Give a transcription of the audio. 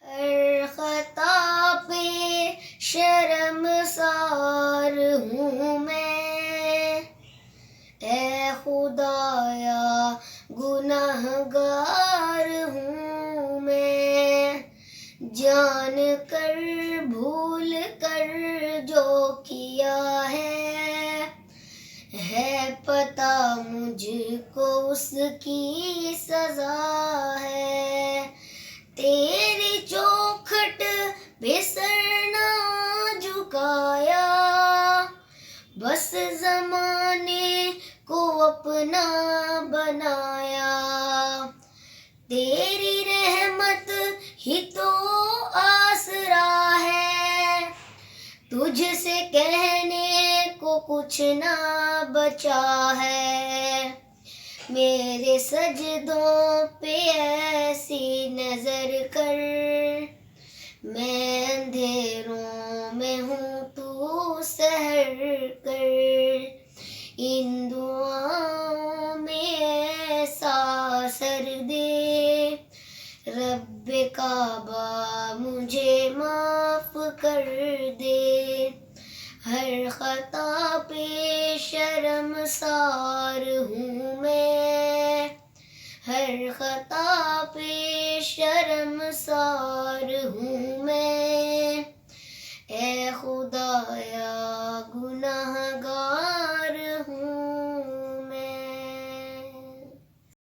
ہر خطا پہ شرمسار ہوں میں، اے خدایا گنہگار ہوں میں، جان کر بھول کر جو کیا ہے پتہ مجھ کو اس کی سزا ہے، تیری چوکھٹ پہ سر نہ جھکایا، بس زمانے کو اپنا بنایا، تیری رحمت ہی تو آسرا ہے، تجھ سے کہنے کو کچھ نہ بچا ہے، میرے سجدوں پہ ایسی نظر کر، میں اندھیروں میں ہوں تو سحر کر، ان دعاؤں میں ایسا اثر دے، رب کعبہ مجھے معاف کر دے، ہر خطا پہ شرمسار ہوں میں، ہر خطا پہ شرمسار ہوں میں،